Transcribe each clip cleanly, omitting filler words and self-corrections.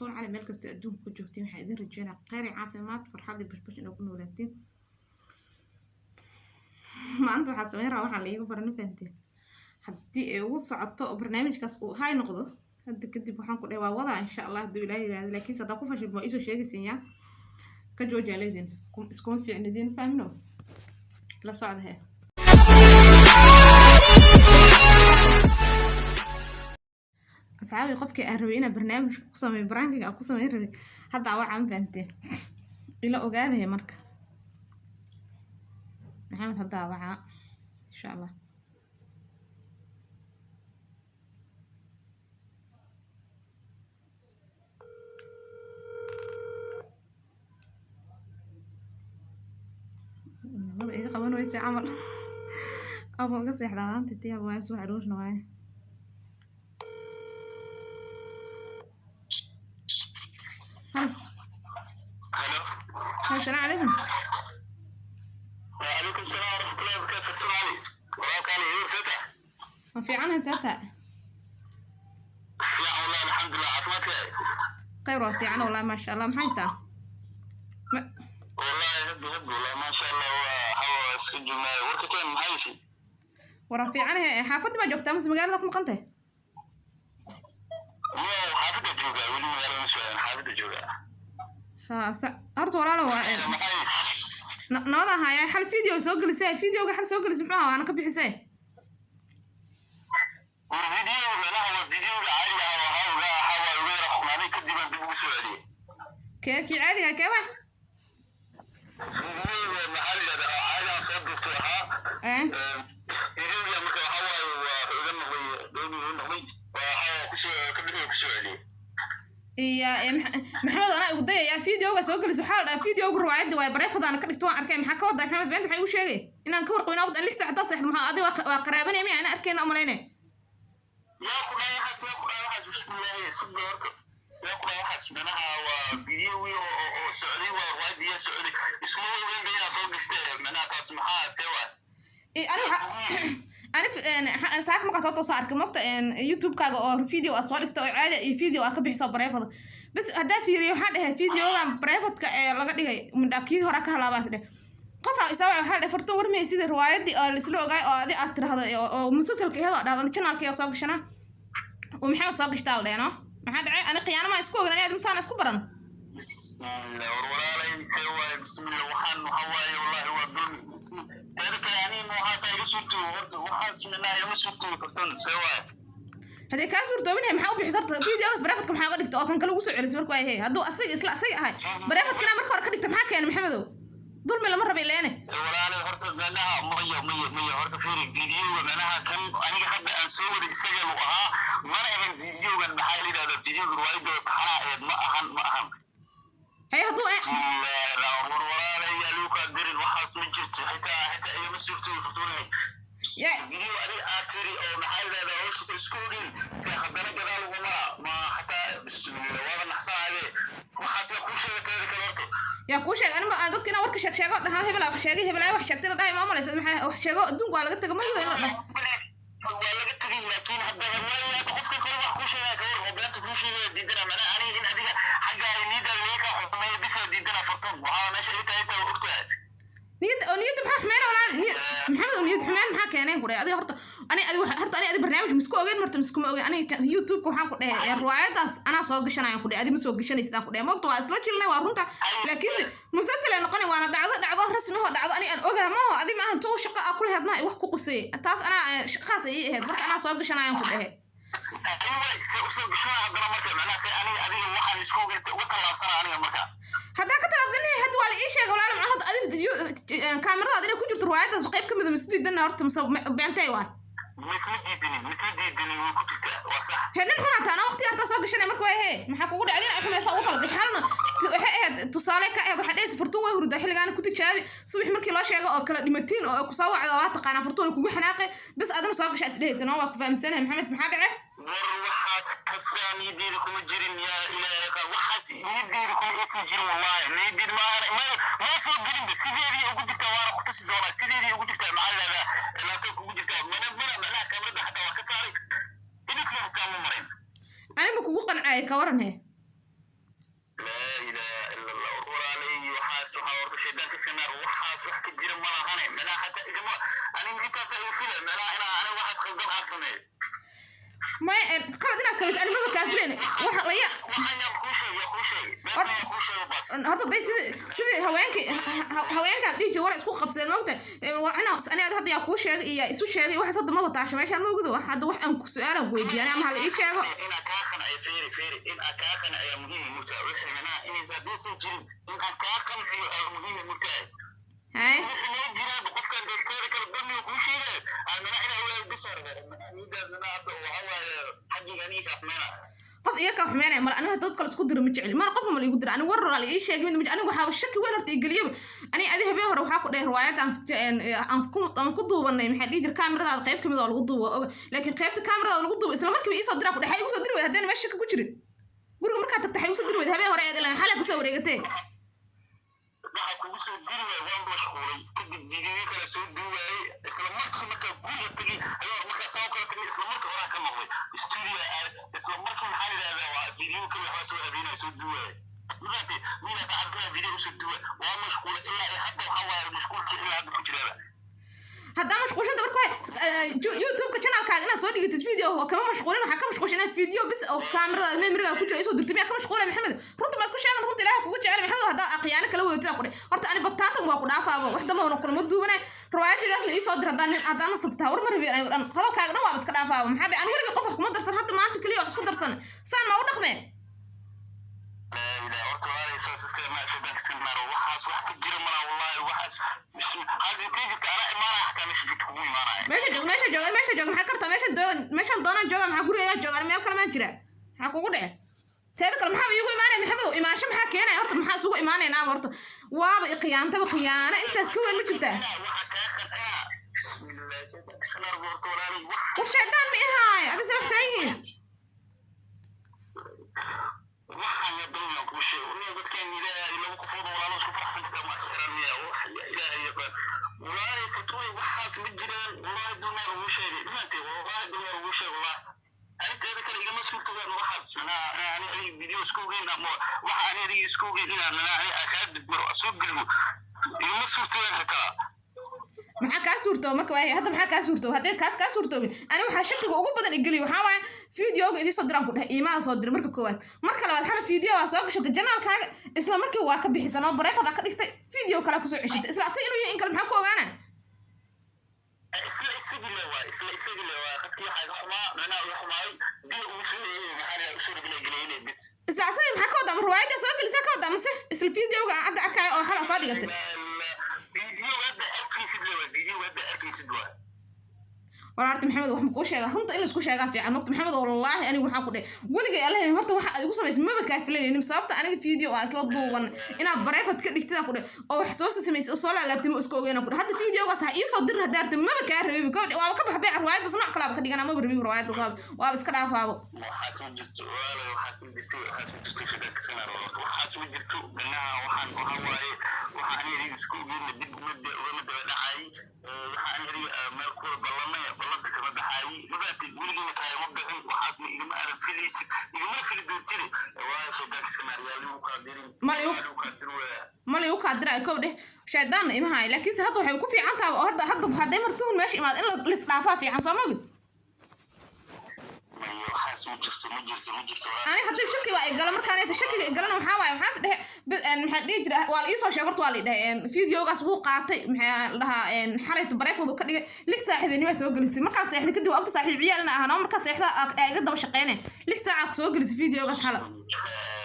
فرتون على ملك استأدون كجوتين حيدين رجينا قاري عافيمات فرحة بربش إنه كنا ولادين ما أنتوا حاسمين راح عليه وبرنا فهمتين حدي وصعدتوا برنامج كسو هاي نقضه هدي كدي بحنا كل وضع إن شاء الله دو إلهي لكن صدقوا فش المؤيسو شيء سينيا كجوج عليدين كم اسكون في عندين فهمنوا لا صعد هي أصحابي قفك أروينا برنامج قصة برانك أو قصة يربي حتى عوا عم فهمتين إلا أوجاد هي مرك محمد هذا عوا إن شاء الله ما إذا قبلنا ويسي عمل أبغى قصي حدان تتيها بواس وعروش نواي السلام عليكم. وعليكم السلام ورحمة الله وبركاته. فتون علي وراك علي هي فتح ما في عنها ستة في عون الله الحمد لله عافمتك خير في عنها والله ما شاء الله محيسة والله هدي والله ما شاء الله هو سجل وركتين محيسي ورا في عنها حافظ ما جوكتا مس مقالة لكم قنته مو حافظ الجوجا ولي مقالة مسوين حافظ الجوجا أرز ولا لو نوضع هاي حل فيديو سوق لسه فيديو حل سوق لسه معه أنا كبي حسين والفيديو لا هو فيديو عادي هو غير خماني كدي بدي بسوي كي عادي كيف فيديو محلي هذا عادي صدقتها فيديو يا مكان هو وغنى دوني وهو كبير بسوي يا محمد أنا ودي يا فيديو سوق لسه حال فيديو روايد وبريفض أنا كنت أركي محكوا ضد محمد بنت حيو شيء إن أنا كور قوينا أفضل لسه حتى صح ما أدي وقرابني يمي أنا أركي أمرينه يا كنا يحس بسم الله صدقت يا كنا يحس منها وفيديو وسعودي ووايد سعودي اسمه وين بينا صوت استاذ منها تسمعها سوا أنا ساعات ما قصدت صار كمقطع يوتيوب كاغو أو فيديو أصور كتو عادي فيديو أكبر حساب بريفض بس هذا فيديو حد فيديو عن بريفض لقد جاي من أكيد هراك هلا بس ده قفا يسوي حال فرتو ورمي سيد الرواية دي الأسلوب جاي أو دي أتر هذا مسلسل كي هذا القناة كي أصور شنا ومحمد صاق اشتغل ده ما حد أنا قيانا ما يسكو أنا هذا مسان يسكو برا بسم الله ولا يسوي بسم الله وحن وحواي والله هو دون تعرف يعني مو حاسة يسوتو ورد وحاس من الله يسوتو كرتون سوى هذا كاسور دوبين محاول بحصرت فيديو بس بريفتكم حاول دكتور كان كلو وسع على مركو هي هادو اسي اسلا اسي هاي بريفت كنا مركو هور كدغت maxaa keen maxamedow dulmi lama rabay leene walaal horta meelaha maya horta fiiri video meelaha kan aniga hadda aan soo wada isaga loo ahaa mana ahan videogan maxaa la yiraahdaa video ruwaayada taxana ma ahan هي هادو لا walaal ya luka dirin waxaas ma jirto xitaa ay ma suurto furtuunay يا فيديو أبي أتري أو محل هذا وش تسكولين سأخدنا جدال وما ما حتى بسم الله والله نحصل عليه وحاسة كل شيء كذا كلارته يا كل شيء أنا ما ضدك أنا ورك شق شقة ده هاي بلا شقة هي بلا وح شقتنا ده ما لسه محل وح شقة دون قال قلت كمان كذا ولا قلت لي لكن هذا ما تخص كل واحد كل شيء كور وبنت كل شيء ديدنا من أنا إن هذه حاجة نيدا ليك حكومية بس ديدنا فرطان وأنا شريتها أنت وقتها نيد محمد ولا نيد محمد ونيد حمان maxaa keeneen qore adiga horta ani barnaamij misku ogeyn marta misku ma ogeyn ani YouTube ku waxaan ku dhahay riwaayadaas ana soo gashanayaan ku dhahay adiga ma soo gashanaysaa ku dhahay moogto waa isla jilnay waa runta laakiin musalsal noqon waana dhacdo rasmi oo dhacdo ani aan ogaa ma oo adiga ma ahan too shaqo ah ku leeyahay ma wax ku qusay taas ana shaqaas ay ahayd marka ana soo gashanayaan ku dhahay soo gashanaa hadana marka macnaha say ani adiga waxaan isku ogeysay uga talaabsanaa aniga marka هذا كتر أبزني هاد ولا إيش يا جولان معه هاد أدي كاميرا أدي كل جرت روايات قريب كم إذا مسدي دنا هرت مسو بينتي وان مسدي دني وكنت وصح هنن هنا أنا وقتي أرتا سوق شنو مركوا هي ما حكوا علينا إحنا يسووا طلق حالنا تصالح كأي واحد إيش فرتون ويهرد الحين أنا كنت شابي صبح مركي لا شيء أو كلا دمتين أو كسووا على واقع أنا فرتون كوجو حناقي بس أنا سوق شيء أسرع سنة وقف فهم سنة محمد محاجة وحاس كفاني يديركم الجرين يا إلهي وحاس يديركم إيش والله ما يدير ما يسوي جرين بس سيدي وقلت توارى قصة دولار سيدي وقلت معلّى لا تقول قلت منها كاميرا حتى وكساري إنك لازم تعمل مرين أنا بكون قنعة كورن هي waxaas waxa horta shaydaanka sinaar waxaas wax ka jira ma lahane meelaha xataa igama aniga intaas ay fila meelaha inaa aniga waxaas qaldan aan sameeyo ما قرأت ناس سويت أنا ما بكافلين واحد ليا هرت ضي سيد هواينك دي جوار اسكو قبسين موقته أنا هذا يا كوشة يا اسمه شيء واحد صد ما بطاش ما كان موجود واحد واحد أنك سؤال أقول يعني أنا هلا إيش شيء إن أكاخن أي فيري إن أكاخن أي مهم متعرف أنا إن إذا دي سجل إن أكاخن أي مهم متعرف هاي جيران قف كان دكتور كان بني وكوشي أنا أول بصر أنا إذا زنات وهو حقي غني كفمنا قف إياك وحمانة مال أنا هتدخل كل سكود رمجعلي ما قف مال يقدر أنا ورا على إيش شيء من أنا وحاول الشك وين رتي قليب أنا أذي هبيه هروح أقول روايات عن قضوا بنا محل يجر كاميرا هذا قيب كم ذا القضوا لكن قيبت كاميرا هذا القضوا إسلام مركب يصدر أقول حي يصدر وهذا ما الشك كوشري قولوا مركب تحي يصدر وهذا هبيه هراء إذا حالك وسوي رجتين waxaa kugu soo diri waay waan mashquulay kadib videoyo kale soo duuwaayay isla markii markaa guriga tegey ayuu markaa soo kala tegay isla markii horaa ka noqday studio aad isla markii maxaa yidhahdaa waa video kale waxbaa soo habeenaya soo duuwaayay maanta wiilaa saacad video soo duuwaay waa mashquulay ilaa hadda waxaa waaye mashquulkii ilaa hadda ku jiraaba هذا مشغول شنو بركوا يوتيوب كشانل كاغنا سو ديجيت فيديو وكمان مشغولين وحكا مشغولين فيديو بس او كاميرا ميموري كوجو يسو درتمي كم مشغوله محمد رنت ما اسكو شيغان رنت ilaaha kugu jecel maxamed hada aqyaan kala wada qori horta ani bataatan waa ku dhaafaaba wax dama oo kulma duubana riwaayadaasna ii soo diradaan hadana sabtaa war mar reebay dhan hadalkaaga waa iska dhaafaaba maxaa dhacay aniga qof kuma darsan hadda maanta kaliya wax isku darsan saan ma u dhaqmeen horta waa soo ma shaban silmar waxaas wax ku jira mala wallahi waxaas hadi tiijirta ala imaana xataa meesha jidku ugu imaanaya meesha joog maxaa kartaa meesha doona jooga maxaa guriga jooga meel kale ma jira maxaa kugu dhacay teeda kale maxaa iigu imaanay maxamed oo imaansho maxaa keenay horta maxaa isugu imaanaynaa horta waaba qiyaamtaba qiyaana intaas ka weyn ma jirtaa waxa ka qanaa bismillaah shanar horta walaali wax shaydaan ma ahaay adiga sabab tayin waxaan yaduna ku sheegay dadkan ilaahay lagu qofoodo walaalo isku faraxsan kartaa ma xiranaya wax ilaahay yaqaan walaali fatway waxaas ma jiraan walaali dumar ugu sheegay maanta walaali dumar ugu sheegay walaali أنت هذا كان إذا ما سويت هذا وحاس أنا أي فيديو سكوجين أما وحنا أنا سكوجين أنا أكاد أسوق قلبه إذا ما سويت هذا حتى maxaa ka suurto marka way hadda maxaa ka suurto hadda ka suurto ani waxa shakiga ugu badan igaliyo waxa waay fiidiyooga idii soo diraan ku dhahay iimaal soo dir marka koowaad marka labaad hal fiidiyo waa soo gashay janaalkaaga isla markii waa ka bixisan oo bareefada ka dhigtay fiidiyo kale ku soo ceshitay isla asay inuu yahay in kale maxaa ku ogaana isla qadkii waxa xuma mana xumaay bil uu soo maxaa soo bilaa bis isla asay maxaa ka wada riwaayada soo galisa ka wada mise isla fiidiyooga hadda arkay oo xala soo dhigatay ورارت محمد وحنا كوش شيء هم تقول لك كوش شيء في عنق محمد والله أنا وحنا كده ولقي الله هرت واحد يقول سميس ما بكافلين يعني مسابت أنا فيديو أصلا ضوان أنا بريفة كده كده أو حسوس سميس أصلا على بتم أسكو أنا كده هذا فيديو قصة يصدر هدارت ما بكافل بيكون وأنا كم بحب روايات صنع كلام كده أنا ما بربي روايات صاب وأبس كده فابو وحاسب جت ولا وحاسب جت في ذاك سنة وحاسب جت منها وحن يريد أسكو مد دعاي وحن يريد مركور بالله بلد كما دحاي مباتي ولقينا كاي مبدعين وحاسني إذا ما أعرف فيليس إذا ما في الدكتور وشدك سيناريو مقدرين مالي وقادر كوده شيطان إما هاي لكن هذا وحي وكو في عنتها وهذا هذا مرتون ماشي ما إلا لسقافة في عن صامود أنا حتى شكي وقال مركانية الشكي قالنا محاوي محاس ده محد يجرا والإيصو شغرت والي ده فيديو قصبو قاطي لها حالة بريفض وكذا لك صاحبي نما سوق لسي مركز صاحبي كده وقت صاحب عيالنا أنا مركز صاحبي قد بشقينه لك ساعة سوق لسي فيديو قص حلا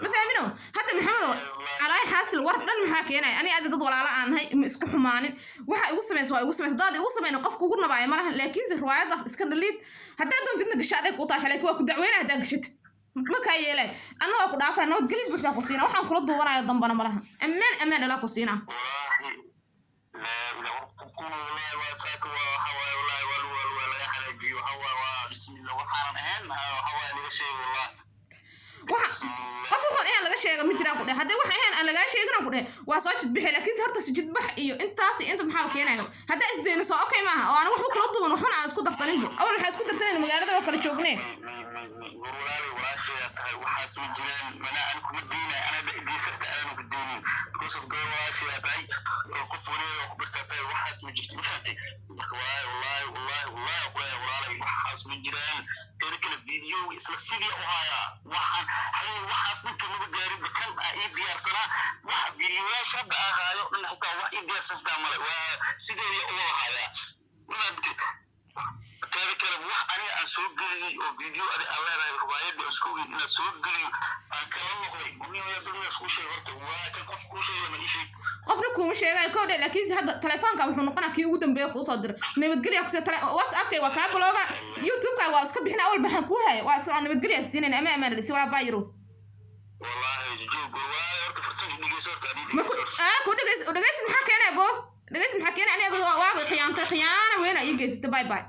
ما فاهمينه حتى محمد على حاس الورد لن محاكينا أنا أدي ضد ولا عن هاي مسكو حمانين waxa ugu sameeyay dad ugu sameeyay qofku ugu nabay malaha laakiin riwaayadaas iska dhaliid hadaa doontina gashaday ku taashay laakiin waa ku dacweynaa hadaa gashatid ma ka yeelay anoo ku dhaafay noo galib buuxa ku siina waxaan kula duubanayo dambana malaha amaan ila ku siina qofkan aan laga sheego ma jiraan ku dhahay hadii waxa aan laga sheegana ku dhahay waa soo jid bixi laakiin horta jid bax iyo intaas inta maxaa keenayo hadaa isdeena soo okay maaha oo aan waxba kala duuban waxna aan isku darsanin bu awal waxa isku darsanayna magaalada oo kala joognee waxaas ma jiraan mana aan kuma diinay ana diisarta aan ku diinin because of girl washii aday oo ku fuulay oo ku birtatay waxaas ma jirto maxantay marka wallahi waxaas ma jiraan kala video isla sidii u haya waxaas ninka lagu gaarin bakan ay diyaarsana wax videoyaasha ahaayo in xitaa wax ay diyaarsantaa male waa sidii u haya kala wax ani aan soo geliyay oo video adi alleedahay ruwaayada isku ina soo geliyay aan kala noqday guriga dadka isku sheegto waa tan qof ku sheegay ma ishii qofna kuma sheegay koodhe laakiin hadda telefoonka wuxuu noqonaa kii ugu dambeeyo ku soo diray nabadgelyo ku soo WhatsApp-ka waa ka bloga YouTube-ka waa iska bixina awal baxan ku hay waa iska nabadgelyo siinayna ama ama dhisi wala baayiro wallahi joog waa horta fartan dhigayso horta ku dhigayso maxaa keenay bo dhigayso maxaa keenay aniga waa khiyaana weyn ay geysatay bye bye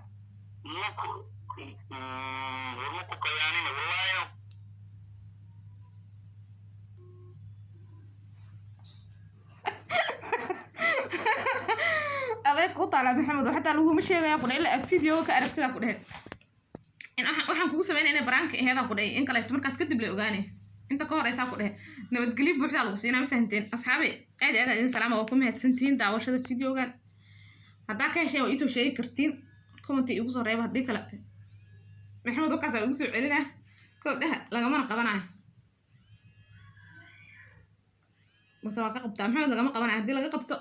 warku qayaanina wallahi aday ku taala maxamed waxa lagu ma sheegaya ku ilaa video ka aragtida ku dhahay in waxaan kugu sameeyay brank heeda ku dhahay in kale markaas kadib la ogaanay inta ka horeysa ku dhahay nabadgelyo buuxda lagu siinaa ma fahanteen asxaabi aad idin salaam oo ku mahadsantiin daawashada videogan hadaa ka heshay oo isoo sheegi kartiin comment igu soo reeb hadii kale maxamed oo kaas ugu soo celina koodaha lagama qabanayo masaba ka qabta maxamed lagama qabanayo hadii laga qabto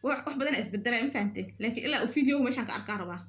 wax badan isbedelay ma fahanteen laakiin ilaa video meeshan ka arkaa rabaa